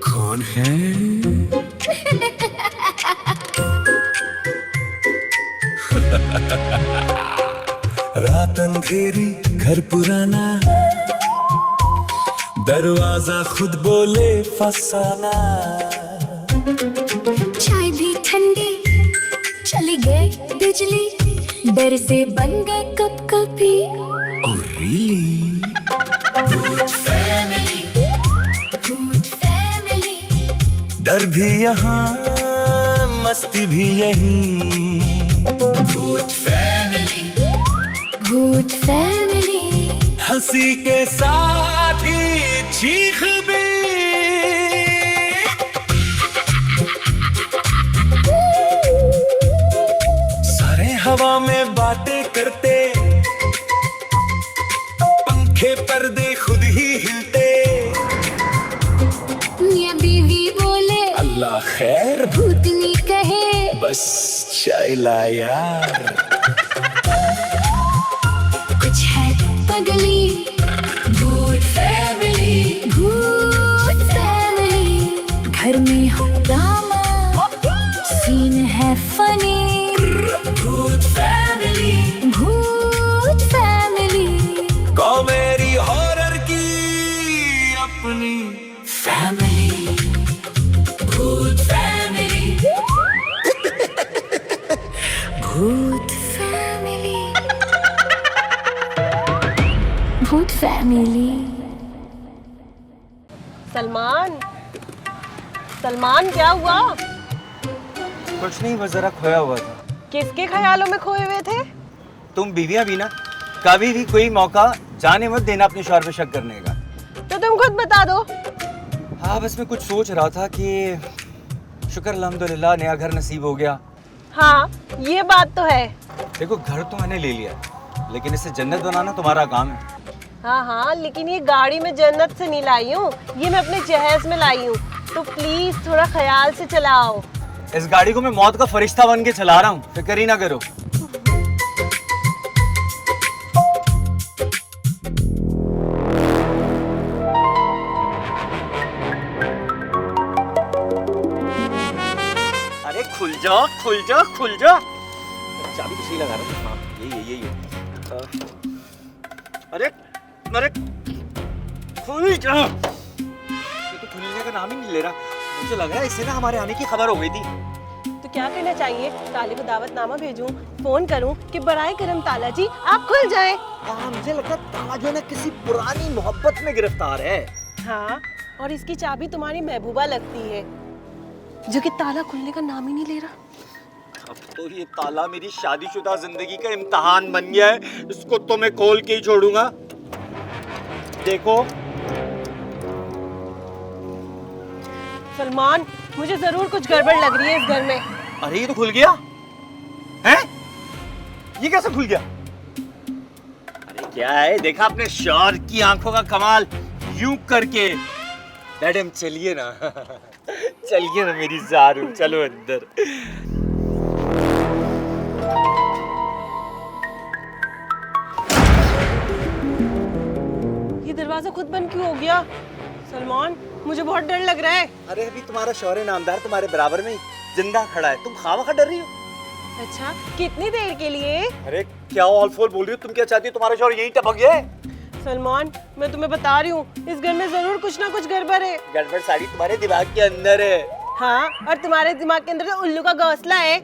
कौन है? रात अंधेरी घर पुराना, दरवाजा खुद बोले फसाना। चाय भी ठंडी, चली गई बिजली, डर से बन गए कप कपी। Oh really? भूत फैमिली, डर भी यहाँ, मस्ती भी यहीं। भूत फैमिली, हंसी के साथ ही चीख भी। सारे हवा में बातें करते, पंखे पर्दे खुद ही हिलते। मियां बीवी बोले अल्लाह खैर, भूतनी कहे बस चाय ला यार। कुछ है पगली। भूत फैमिली, घर में हंगामा, सीन है फनी। भूत फैमिली, कॉमेडी हॉरर की अपनी फैमिली, भूत फैमिली, भूत फैमिली, भूत फैमिली। सलमान, सलमान क्या हुआ? कुछ नहीं, बस जरा खोया हुआ था। किसके ख्यालों में खोए हुए थे? तुम बीवियां भी ना, कभी भी कोई मौका जाने मत देना अपने शौहर पे शक करने का। तो तुम खुद बता दो। हाँ, बस मैं कुछ सोच रहा था कि शुक्र अल्हम्दुलिल्लाह नया घर नसीब हो गया। हाँ, ये बात तो है। देखो, घर तो मैंने ले लिया, लेकिन इसे जन्नत बनाना तुम्हारा काम है। हाँ हाँ, लेकिन ये गाड़ी में जन्नत से नहीं लाई हूँ, ये मैं अपने जहेज में लाई हूँ। तो प्लीज थोड़ा ख्याल से चलाओ। इस गाड़ी को मैं मौत का फरिश्ता बन के चला रहा हूँ, फिक्र ही ना करो। अरे खुल जा, खुल जा, खुल जा। चाबी तो सही लगा रहा हूँ। हाँ, यही है। अरे अरे खुल जा। ये तो खुलने का नाम ही नहीं ले रहा। मुझे लग रहा है इससे ना हमारे आने की खबर हो गई थी। तो क्या करना चाहिए? ताले को दावतनामा भेजूं, फोन करूं कि बराए करम ताला जी आप खुल जाएं? मुझे लगता है ताला जो है ना किसी पुरानी मोहब्बत में गिरफ्तार है। हाँ, और इसकी चाबी तुम्हारी महबूबा लगती है, जो कि ताला खुलने का नाम ही नहीं ले रहा। अब तो ये ताला मेरी शादीशुदा जिंदगी का इम्तिहान बन गया है। इसको तो मैं खोल के ही छोड़ूंगा। देखो सलमान, मुझे जरूर कुछ गड़बड़ लग रही है इस घर में। अरे ये तो खुल गया है। ये कैसे खुल गया? अरे क्या है, देखा अपने शौहर की आंखों का कमाल। यूं करके मैडम चलिए ना। चलिए ना मेरी ज़ारू, चलो अंदर। ये दरवाजा खुद बंद क्यों हो गया? सलमान, मुझे बहुत डर लग रहा है। अरे अभी तुम्हारा शौहर नामदार तुम्हारे बराबर में जिंदा खड़ा है, तुम खावा खा डर रही हो। अच्छा, कितनी देर के लिए? अरे क्या ऑल फोर बोल रही हो? तुम क्या चाहती हो तुम्हारा शौहर यहीं टपक जाए? सलमान, मैं तुम्हें बता रही हूँ, इस घर में जरूर कुछ ना कुछ गड़बड़ है। गड़बड़ साड़ी तुम्हारे दिमाग के अंदर है। हाँ, और तुम्हारे दिमाग के अंदर तो उल्लू का घोंसला है।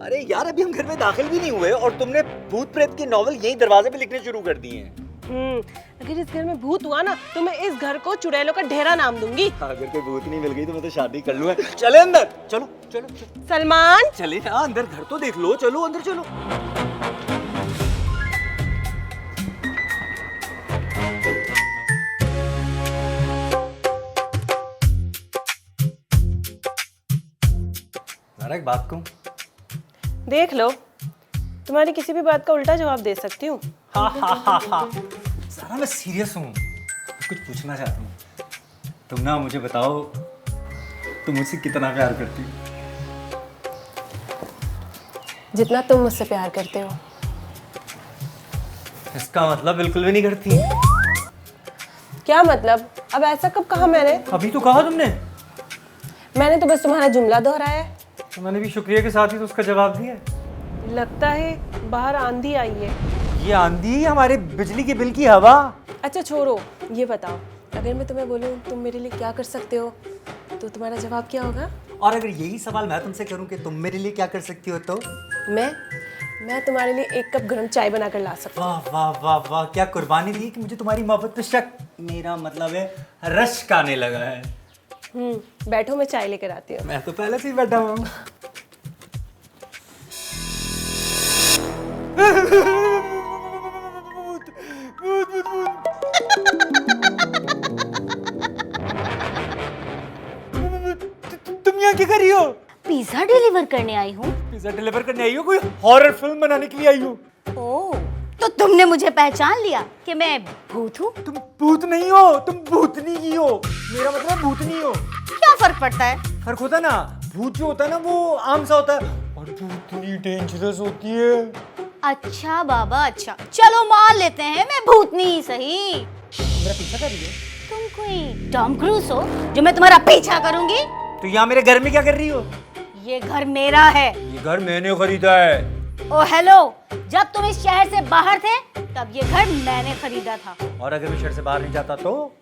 अरे यार, अभी हम घर में दाखिल भी नहीं हुए और तुमने भूत प्रेत की नॉवल यहीं दरवाजे पे लिखने शुरू कर दिए हैं। अगर इस घर में भूत हुआ ना तो मैं इस घर को चुड़ैलों का ढेरा नाम दूंगी। अगर कोई भूत नहीं मिल गई तो मैं तो शादी कर लूंगा। चले अंदर, चलो चलो, चलो। सलमान, चले ना अंदर, घर तो देख लो। चलो अंदर चलो। एक बात कहूं? देख लो, तुम्हारी किसी भी बात का उल्टा जवाब दे सकती हूँ। सारा मैं सीरियस हूँ, कुछ पूछना चाहता हूँ। तुम ना मुझे बताओ, तुम मुझसे कितना प्यार करती हो? जितना तुम मुझसे प्यार करते हो। इसका मतलब बिल्कुल भी नहीं करती। क्या मतलब? अब ऐसा कब कहा मैंने? अभी तो कहा तुमने। मैंने तो बस तुम्हारा जुमला दोहराया है। तो मैंने भी शुक्रिया के साथ ही तो उसका जवाब दिया। लगता है बाहर आंधी आई है। ये आंधी हमारे बिजली के बिल की हवा। अच्छा छोड़ो, ये बताओ, अगर मैं तुम्हें बोलूं तुम मेरे लिए क्या कर सकते हो, तो तुम्हारा जवाब क्या होगा? और अगर यही सवाल मैं तुमसे करूं कि तुम मेरे लिए क्या कर सकती हो तो? मैं तुम्हारे लिए 1 कप गर्म चाय बनाकर ला सकती हूँ। वाह वाह वाह वाह, क्या कुर्बानी दी कि मुझे तुम्हारी मोहब्बत पे शक, मेरा मतलब है रश्क आने लगा है। बैठो, मैं चाय लेकर आती हूँ। मैं तो पहले से ही बैठा हुआ हूँ। तुम यहाँ क्या कर रही हो? पिज्जा डिलीवर करने आई हूँ। पिज्जा डिलीवर करने आई हो? कोई हॉरर फिल्म बनाने के लिए आई हो? ओह, तो तुमने मुझे पहचान लिया कि मैं भूत हूँ? तुम भूत नहीं हो, तुम भूतनी ही हो। मेरा मतलब भूतनी हो। क्या फर्क पड़ता है? फर्क होता है ना, भूत जो होता है ना वो आम सा होता है और भूतनी डेंजरस होती है। अच्छा बाबा, अच्छा चलो मान लेते हैं मैं भूतनी ही सही। मेरा पीछा कर रही है? तुम कोई टॉम क्रूज हो जो मैं तुम्हारा पीछा करूंगी? तो यहाँ मेरे घर में क्या कर रही हो? ये घर मेरा है। ये घर मैंने खरीदा है। ओ हेलो, जब तुम इस शहर से बाहर थे तब ये घर मैंने खरीदा था। और अगर मैं शहर से बाहर नहीं जाता तो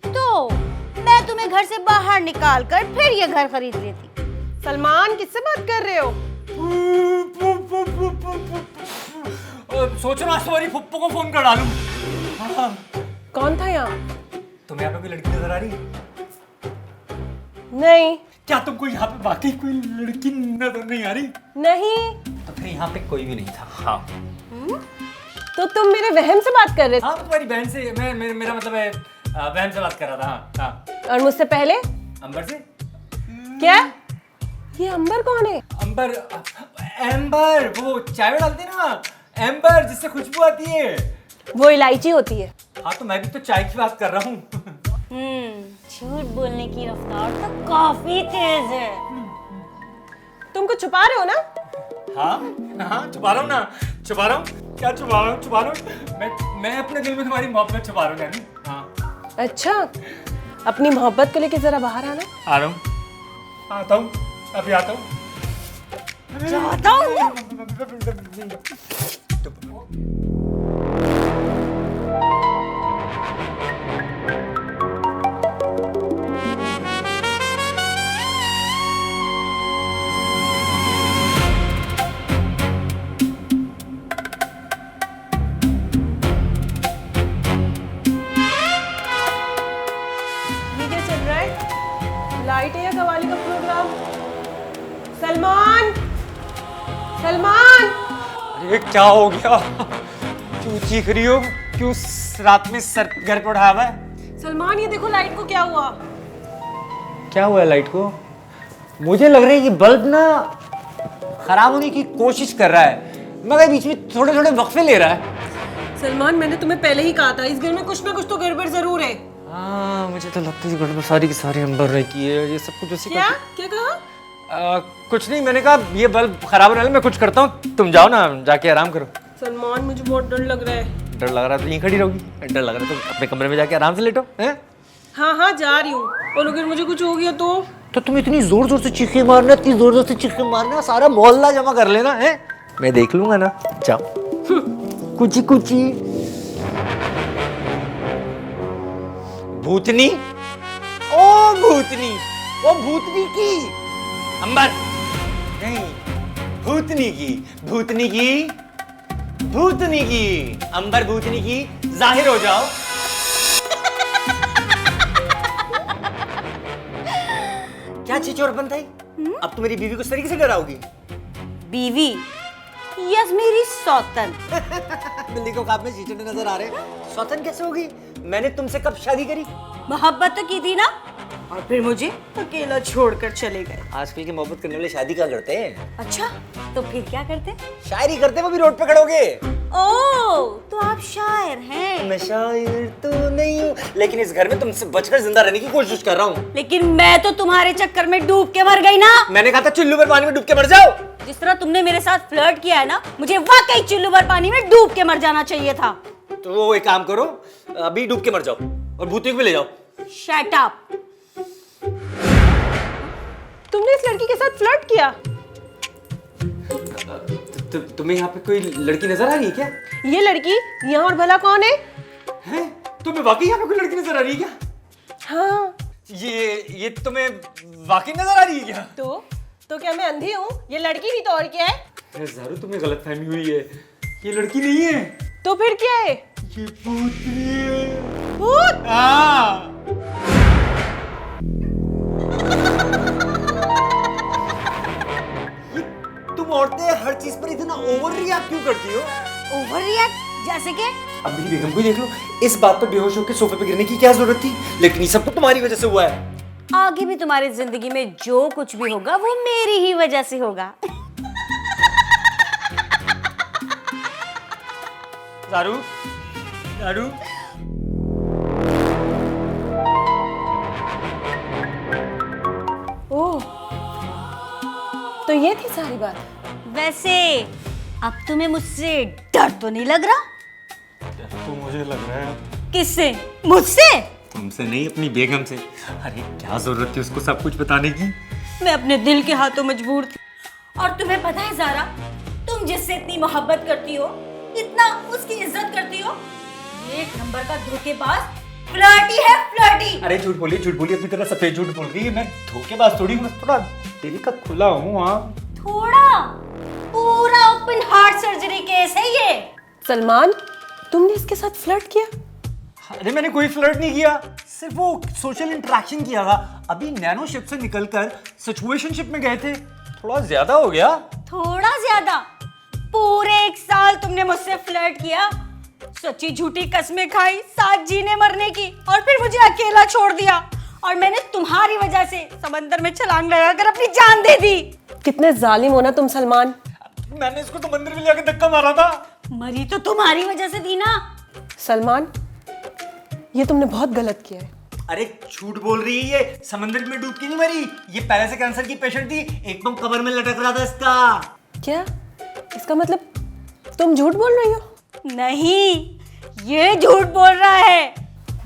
मैं तुम्हें घर से बाहर निकाल कर फिर ये घर खरीद लेती। सलमान, किससे बात कर रहे हो? सोचो ना, तुम्हारी फुप्पो को फोन कर डालूं। कौन था यहाँ? तुम्हें यहाँ पे कोई लड़की नजर आ रही? नहीं। क्या तुमको यहाँ पे वाकई कोई लड़की नजर नहीं आ रही? नहीं। तो फिर यहाँ पे कोई भी नहीं था। हाँ। तो तुम मेरे वहम से बात कर रहे थे? हाँ, तुम्हारी बहन से मेरा मतलब है बहन से बात कर रहा था। हाँ हाँ। और मुझसे पहले? अंबर से। क्या? ये अंबर कौन है? अंबर, एम्बर, वो चाय में डालते हैं ना, एम्बर, जिससे खुशबू आती है। वो इलायची होती है। हाँ, तो मैं भी तो चाय की बात कर रहा हूँ। झूठ बोलने की रफ्तार तो काफी तेज है। तुम कुछ छुपा रहे हो ना? हाँ हाँ, छुपा रहा हूँ ना, छुपा रहा हूँ। क्या छुपा रहा हूँ? छुपा रहा हूँ मैं अपने दिल में तुम्हारी मोहब्बत छुपा रहा हूँ यानी। हाँ। अच्छा, अपनी मोहब्बत को लेके जरा बाहर आना। आ रहा हूँ, आता हूँ, अभी आता हूँ। जाता हूँ। ये क्या चल रहा है? लाइट है या कवाली का प्रोग्राम? सलमान, सलमान! अरे क्या हो गया? क्यों चीख रही हो? क्यों रात में सर घर पे उठाया हुआ है? सलमान, ये देखो लाइट को क्या हुआ? क्या हुआ है लाइट को? मुझे लग रहा है कि बल्ब ना खराब होने की कोशिश कर रहा है, मगर बीच में थोड़े थोड़े वक्फे ले रहा है। सलमान, मैंने तुम्हें पहले ही कहा था इस घर में कुछ ना कुछ तो गड़बड़ जरूर है। हाँ, मुझे तो लगता है गड़बड़ सारी की सारी अंबर की है। ये सब कुछ उसी क्या? क्या कहा? कुछ नहीं, मैंने कहा ये बल्ब खराब होने वाला, मैं कुछ करता हूँ, तुम जाओ ना, जाके आराम करो। सलमान, मुझे बहुत डर लग रहा है। डर लग रहा है तो यहीं खड़ी रहोगी? डर लग रहा है तो अपने कमरे में जाके आराम से लेटो। हैं? हाँ हाँ, जा रही हूँ। और अगर मुझे कुछ हो गया तो तुम इतनी जोर जोर से चीखे मारना, इतनी जोर जोर से चीखे मारना, सारा मोहल्ला जमा कर लेना है। मैं देख लूंगा ना, जाओ। कुची कुची भूतनी, ओ भूतनी, ओ भूतनी की अंबर नहीं, भूतनी की, भूतनी की, भूतनी की अंबर, भूतनी की जाहिर हो जाओ। क्या चिचोर बनता है? अब तो मेरी बीवी को इस तरीके से डराओगी? बीवी? यस, मेरी सौतन। बिल्ली को खाप में चीचड़े नजर आ रहे हैं। सौतन कैसे होगी? मैंने तुमसे कब शादी करी? मोहब्बत तो की थी ना, और फिर मुझे अकेला छोड़कर चले गए। आजकल के मोहब्बत करने वाले शादी क्या करते हैं? अच्छा, तो फिर क्या करते? शायरी करते, वो भी रोड पे खड़े होके। ओह, तो आप शायर हैं। मैं शायर तो नहीं हूँ, लेकिन इस घर में तुमसे बचकर जिंदा रहने की कोशिश कर रहा हूँ। लेकिन मैं तो तुम्हारे चक्कर में डूब के मर गई ना। मैंने कहा था चुल्लू पर पानी में डूब के मर जाओ। जिस तरह तुमने मेरे साथ फ्लर्ट किया है ना, मुझे वाकई चुल्लू भर पानी में डूब के मर जाना चाहिए था। तो वो एक काम करो, अभी डूब के मर जाओ और भूतियों को भी ले जाओ। Shut up. तुमने इस लड़की के साथ फ्लर्ट किया? तुम्हें यहाँ पे कोई लड़की नजर आ रही है क्या? ये लड़की यहाँ और भला कौन है? हैं? तुम्हें वाकई यहाँ पे कोई लड़की नजर आ रही है क्या? हाँ। ये तुम्हें वाकई नजर आ रही है क्या? तो क्या मैं अंधी हूँ? ये लड़की भी तो और क्या है? अरे ज़ारू, तुम्हें गलतफहमी हुई है, ये लड़की नहीं है, तो फिर क्या है? ये भूतनी है। भूत? हाँ। तुम औरतें हर चीज पर इतना ओवर रिएक्ट क्यों करती हो? ओवर रिएक्ट जैसे कि? अब मेरी बेगम को देख लो, इस बात पर बेहोश होकर सोफे पे गिरने की क्या जरूरत थी? लेकिन ये सब तो तुम्हारी वजह से हुआ है। आगे भी तुम्हारी जिंदगी में जो कुछ भी होगा वो मेरी ही वजह से होगा। ज़ारू, ज़ारू, ओह, तो ये थी सारी बात। वैसे अब तुम्हें मुझसे डर तो नहीं लग रहा? तो मुझे लग रहा है किससे? मुझसे? तुमसे नहीं, अपनी बेगम से। अरे क्या जरूरत थी उसको सब कुछ बताने की? मैं अपने दिल के हाथों मजबूर थी। और तुम्हें पता है ज़ारा, तुम जिससे इतनी मोहब्बत करती हो, इतना उसकी इज्जत करती हो, एक नंबर का धोखेबाज, फ्लर्टी है, फ्लर्टी। अरे झूठ बोली अपनी तरह सफेद झूठ बोल रही है। मैं धोखेबाज थोड़ी हूँ, थोड़ा दिल का खुला हूँ। हाँ, थोड़ा? पूरा ओपन हार्ट सर्जरी केस है ये। सलमान, तुमने इसके साथ फ्लर्ट किया? अरे मैंने कोई फ्लर्ट नहीं किया, सिर्फ वो सोशल इंटरेक्शन किया था। अभी नैनो शिप से निकलकर सिचुएशनशिप में गए थे, थोड़ा ज्यादा हो गया। थोड़ा ज्यादा? पूरे 1 साल तुमने मुझसे फ्लर्ट किया, सच्ची झूठी कस्में खाई साथ जीने मरने की, और फिर मुझे अकेला छोड़ दिया, और मैंने तुम्हारी वजह से समंदर में छलांग लगाकर अपनी जान दे दी। कितने जालिम हो ना तुम सलमान। मैंने इसको तो मंदिर में लेकर धक्का मारा था। मरी तो तुम्हारी वजह से थी ना। सलमान, ये तुमने बहुत गलत किया है। अरे झूठ बोल रही है, ये समंदर में डूब के नहीं मरी, ये पहले से कैंसर की पेशेंट थी, एकदम कब्र में लटक रहा था इसका। क्या? इसका मतलब तुम झूठ बोल रही हो? नहीं, ये झूठ बोल रहा है।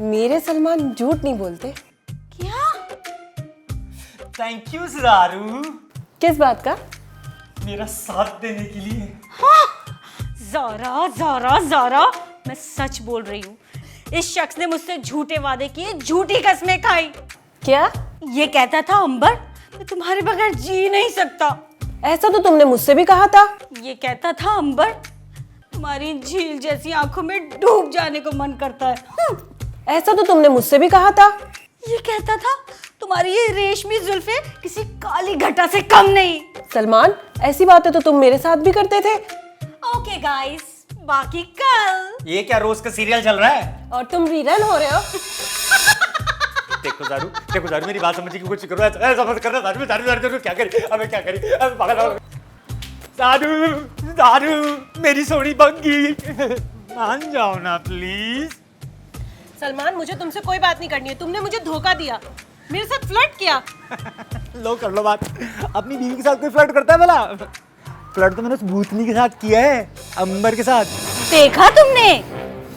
मेरे सलमान झूठ नहीं बोलते। क्या? थैंक यू ज़ारू, किस बात का? मेरा साथ देने के लिए। ज़ारा, ज़ारा, ज़ारा, मैं सच बोल रही हूँ। इस शख्स ने मुझसे झूठे वादे किए, झूठी कस्में खाई। क्या? ये कहता था, अंबर, मैं तुम्हारे बगैर जी नहीं सकता। ऐसा तो तुमने मुझसे भी कहा था। ये कहता था, अंबर, तुम्हारी झील जैसी आंखों में डूब जाने को मन करता है। ऐसा तो तुमने मुझसे भी कहा था। ये कहता था, तुम्हारी ये रेशमी जुल्फे किसी काली घटा से कम नहीं। सलमान, ऐसी बातें तो तुम मेरे साथ भी करते थे। ओके गाइस, बाकी कल। ये क्या रोज का सीरियल चल रहा है? और तुम रीरन हो रहे हो। देखो ज़ारू, मेरी बात समझने की कोशिश करो। ऐसा मत करना ज़ारू, ज़ारू क्या करी? अबे क्या करी? अबे पागल हो। ज़ारू, मेरी सोनी बंगी, मान जाओ ना प्लीज। सलमान, मुझे तुमसे कोई बात नहीं करनी है। तुमने मुझे धोखा दिया, मेरे साथ फ्लर्ट किया। लो कर लो बात। अपनी बीवी के साथ कोई फ्लर्ट करता है भला? फ्लर्ट तो मैंने उस भूतनी के साथ किया है, अंबर के साथ। देखा तुमने?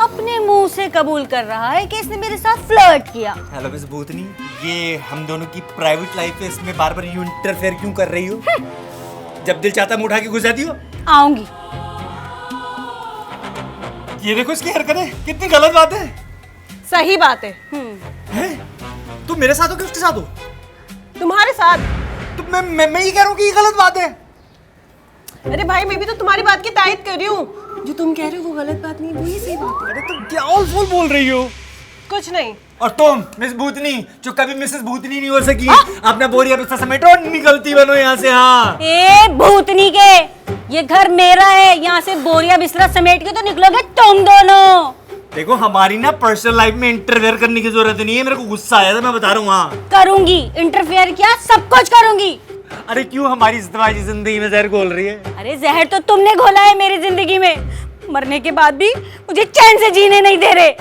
अपने मुंह से कबूल कर रहा है कि इसने मेरे साथ फ्लर्ट किया। हेलो मिस भूतनी, ये हम दोनों की प्राइवेट लाइफ है, इसमें बार बार यूं इंटरफेयर क्यों कर रही हो? जब दिल चाहता मुंह उठा के घुस जाती हो। आऊंगी। ये देखो इसकी हरकतें, कितनी गलत बात है। सही बात है। हैं? तुम मेरे साथ हो कि उसके साथ हो? तुम्हारे साथ। तो मैं ये कह रहा हूँ कि ये गलत बात है। अरे भाई, मैं भी तो तुम्हारी बात की तायद कर रही हूँ। जो तुम कह रहे हो वो गलत बात नहीं, वही सही बात है। अरे तुम क्या ऑलफुल बोल रही हो? कुछ नहीं। और तुम मिस भूतनी, जो कभी मिसेस भूतनी नहीं हो सकी, अपना बोरिया बिस्तर समेटो और निकलती बनो यहाँ से। हाँ, ए भूतनी के, ये घर मेरा है, यहाँ से बोरिया बिस्तरा समेट के तो निकलोगे तुम दोनों। देखो हमारी ना पर्सनल लाइफ में इंटरफेयर करने की जरूरत नहीं है। मेरे को गुस्सा आया था, मैं बता रहा हूँ। हाँ, करूंगी इंटरफेयर, क्या सब कुछ करूंगी। अरे क्यों हमारी इज्तिमाई जिंदगी में जहर घोल रही है? अरे जहर तो तुमने घोला है मेरी जिंदगी में, मरने के बाद भी मुझे चैन से जीने नहीं दे रहे।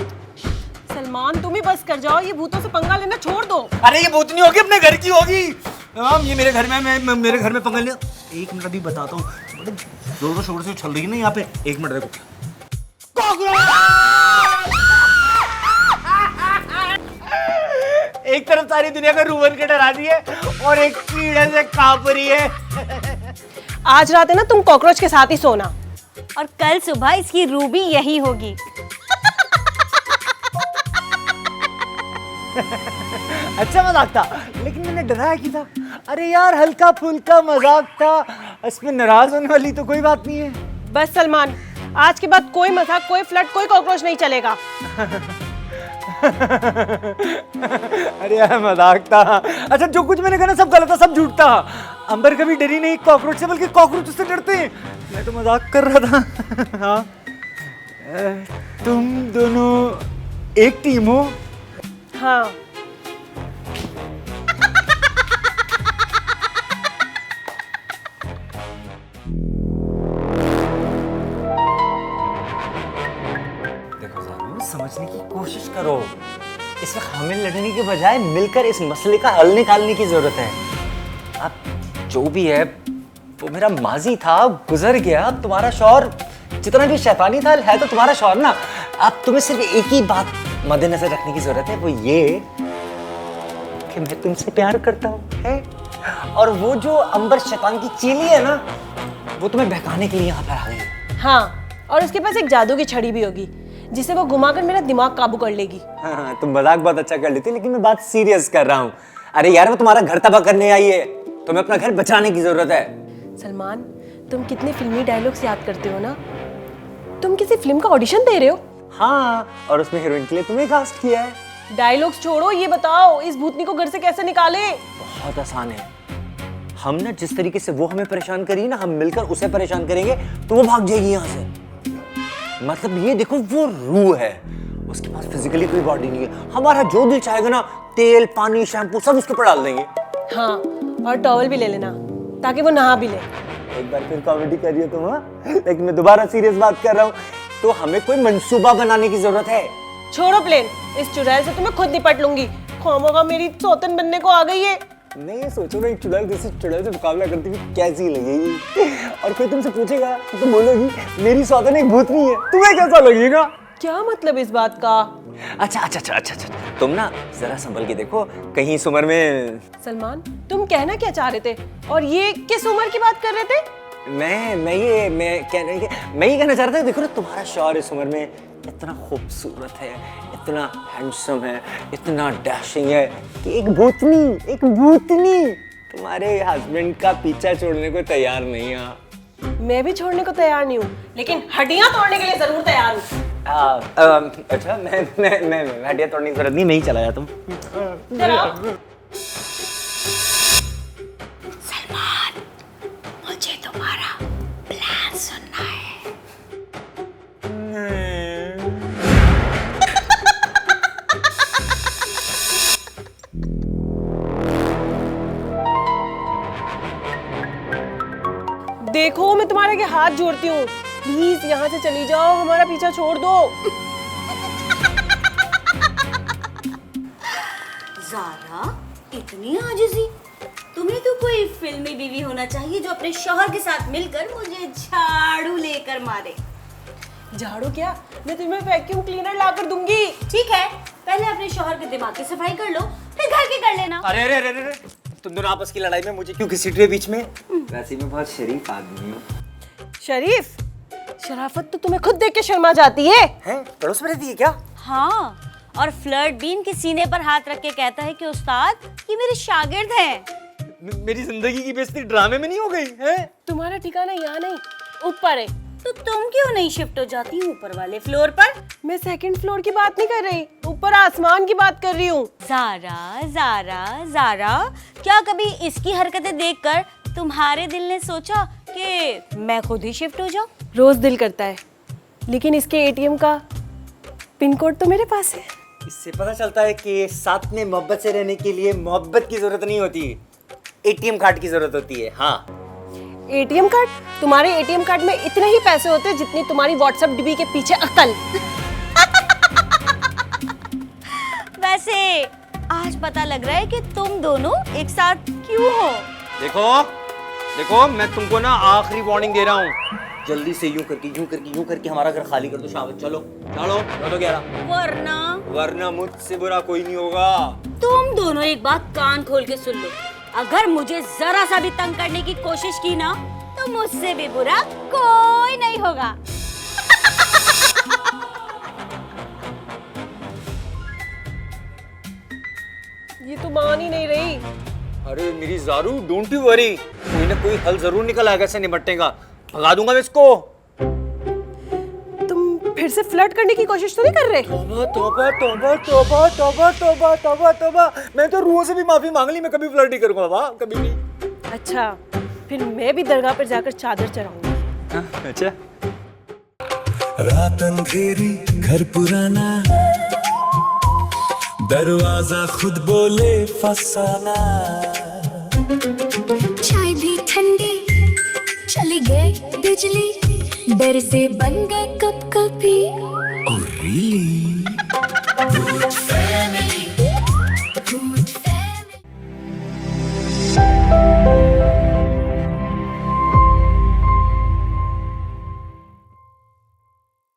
सलमान, तुम ही बस कर जाओ, ये भूतों से पंगा लेना छोड़ दो। अरे ये भूतनी होगी, अपने घर की होगी। ये मेरे घर में, मैं मेरे घर में पंगा लिया। एक मिनट अभी बताता हूँ, जोर शोर से उछल रही है ना यहाँ पे। एक मिनट देखो। एक तरफ सारी दुनिया का रूबन के डरा दी है और एक कीड़े से कांप रही है। आज रात है ना, तुम कॉकरोच के साथ ही सोना। और कल सुबह इसकी रूबी यही होगी। अच्छा मजाक था, लेकिन मैंने डराया क्यों था? अरे यार हल्का फुल्का मजाक था, इसमें नाराज होने वाली तो कोई बात नहीं है। बस सलमान, आज के बाद कोई मजाक, कोई फ्लर्ट, कोई कॉकरोच नहीं चलेगा। अरे यार मजाक था। अच्छा जो कुछ मैंने कहा ना सब गलत था, सब झूठ था। अंबर कभी डरी नहीं कॉकरोच से, बल्कि कॉकरोच उससे डरते हैं। मैं तो मजाक कर रहा था। हाँ तुम दोनों एक टीम हो? हाँ। देखो साहब, समझने की कोशिश करो। इस वक्त हमें लड़ने के बजाय मिलकर इस मसले का हल निकालने की जरूरत है। अब जो भी है वो मेरा माजी था, गुजर गया। तुम्हारा शौहर जितना भी शैतानी था है तो तुम्हारा शौहर ना। अब तुम्हें सिर्फ एक ही बात मद्देनजर रखने की जरूरत है, वो ये कि मैं तुमसे प्यार करता हूँ है? और वो जो अंबर शैतान की चीली है ना, वो तुम्हें बहकाने के लिए यहाँ पर आ गई है। हाँ, और उसके पास एक जादू की छड़ी भी होगी जिसे वो घुमाकर मेरा दिमाग काबू कर लेगी। हाँ, तुम मजाक बहुत अच्छा कर लेती, लेकिन मैं बात सीरियस कर रहा हूँ। अरे यार वो तुम्हारा घर तबाह करने आई है, तुम्हें अपना घर बचाने की जरूरत है। सलमान, तुम कितने फिल्मी डायलॉग्स याद करते हो ना। तुम किसी फिल्म का ऑडिशन दे रहे हो? हाँ, और उसमें हीरोइन के लिए तुम्हें कास्ट किया है। डायलॉग्स छोड़ो, ये बताओ इस भूतनी को घर से कैसे निकाले? बहुत आसान है। हम ना जिस तरीके से वो हमें परेशान करी ना, हम मिलकर उसे परेशान करेंगे तो वो भाग जाएगी यहाँ से। मतलब ये देखो, वो रूह है, उसके पास फिजिकली कोई बॉडी नहीं है। हमारा जो दिल चाहेगा ना, तेल पानी शैम्पू सब उसके ऊपर डाल देंगे। हाँ, और टॉवल भी ले लेना ताकि वो नहा भी ले। एक बार फिर कॉमेडी कर रही हो तुम? हाँ, लेकिन मैं दोबारा सीरियस बात कर रहा हूँ। तो हमें कोई मंसूबा बनाने की जरूरत है। छोड़ो प्लेन, इस चुड़ैल से तुम्हें खुद निपट लूंगी। खामोगा मेरी सौतन बनने को आ गई है। नहीं ये सोचो ना, एक चुड़ैल दूसरी चुड़ैल से मुकाबला करती हुई कैसी लगेगी। और कोई तुमसे पूछेगा तो तुम बोलोगी मेरी सौतन एक भूतनी है। तुम्हें कैसा लगेगा? क्या मतलब इस बात का? अच्छा, तुम ना जरा संभल के देखो, कहीं इस उम्र में। सलमान, तुम कहना क्या चाह रहे थे? और ये किस उम्र की बात कर रहे थे? मैं ये कहना चाह रहा था, देखो ना तुम्हारा शौहर इस उम्र में इतना खूबसूरत है, इतना हैंडसम है, इतना डैशिंग है कि एक भूतनी तुम्हारे हस्बैंड का पीछा छोड़ने को तैयार नहीं है। मैं भी छोड़ने को तैयार नहीं हूँ, लेकिन हड्डियां तोड़ने के लिए जरूर तैयार हूँ। अच्छा मैं हड्डियां तोड़ने की जरूरत नहीं, मैं ही चला जाता हूँ। सलमान, मुझे तुम्हारा प्लान सुनना है। देखो, मैं तुम्हारे आगे हाथ जोड़ती हूँ, प्लीज यहाँ से चली जाओ, हमारा पीछा छोड़ दो। ज़ारा, इतनी आजिज़ी? तुम्हें तो कोई फिल्मी बीवी होना चाहिए जो अपने शौहर के साथ मिलकर मुझे झाड़ू लेकर मारे। झाड़ू क्या, मैं तुम्हें वैक्यूम क्लीनर ला कर दूंगी। ठीक है, पहले अपने शौहर के दिमाग की सफाई कर लो, फिर घर की कर लेना। अरे तुम दोनों आपस की लड़ाई में मुझे क्यों घसीट रहे बीच में? वैसे मैं बहुत शरीफ आदमी हूँ। शरीफ? शराफत तो तुम्हें खुद देख के शर्मा जाती है। हैं? पड़ोस में रहती है क्या? हाँ, और फ्लर्ट भी इनके सीने पर हाथ रख के कहता है कि उस्ताद ये मेरे शागिर्द हैं। मेरी जिंदगी की बेइज्जती ड्रामे में नहीं हो गई है? तुम्हारा ठिकाना यहाँ नहीं, ऊपर है। तो तुम क्यों नहीं शिफ्ट हो जाती ऊपर वाले फ्लोर पर? मैं सेकंड फ्लोर की बात नहीं कर रही, ऊपर आसमान की बात कर रही हूँ। ज़ारा, क्या कभी इसकी हरकतें देखकर तुम्हारे दिल ने सोचा कि मैं खुद ही शिफ्ट हो जाऊं? रोज दिल करता है, लेकिन इसके एटीएम का पिन कोड तो मेरे पास है। इससे पता चलता है कि साथ में मोहब्बत से रहने के लिए मोहब्बत की जरूरत नहीं होती, एटीएम कार्ड की जरूरत होती है। हाँ, एटीएम कार्ड? तुम्हारे एटीएम कार्ड में इतने ही पैसे होते हैं जितनी तुम्हारी व्हाट्सएप डीबी के पीछे अक्ल। वैसे आज पता लग रहा है कि तुम दोनों एक साथ क्यों हो। देखो मैं तुमको ना आखिरी वार्निंग दे रहा हूँ, जल्दी से यूं करके हमारा घर खाली कर दो शाबाश। चलो चलो चलो 11। वरना वरना मुझसे बुरा कोई नहीं होगा। तुम दोनों एक बात कान खोल के सुन लो, अगर मुझे जरा सा भी तंग करने की कोशिश की ना तो मुझसे भी बुरा कोई नहीं होगा। ये तो मान ही नहीं रही। अरे मेरी जारू डोंट यू वरी, कोई ना कोई हल जरूर निकल आएगा इससे निपटने का। भगा दूंगा मैं इसको। तुम फिर से फ्लर्ट करने की कोशिश तो नहीं कर रहे? तौबा तौबा तौबा तौबा तौबा तौबा तौबा तौबा, मैं तो रूहों से भी माफी मांग ली, मैं कभी फ्लर्ट नहीं करूंगा बाबा, कभी नहीं। अच्छा, फिर मैं भी दरगाह पर जाकर चादर चढ़ाऊंगी। अच्छा। रात अंधेरी घर पुराना, दरवाजा खुद बोले फसाना। चाय भी ठंडी, चली गई बिजली, डर से बन गए कप कपी। Oh really?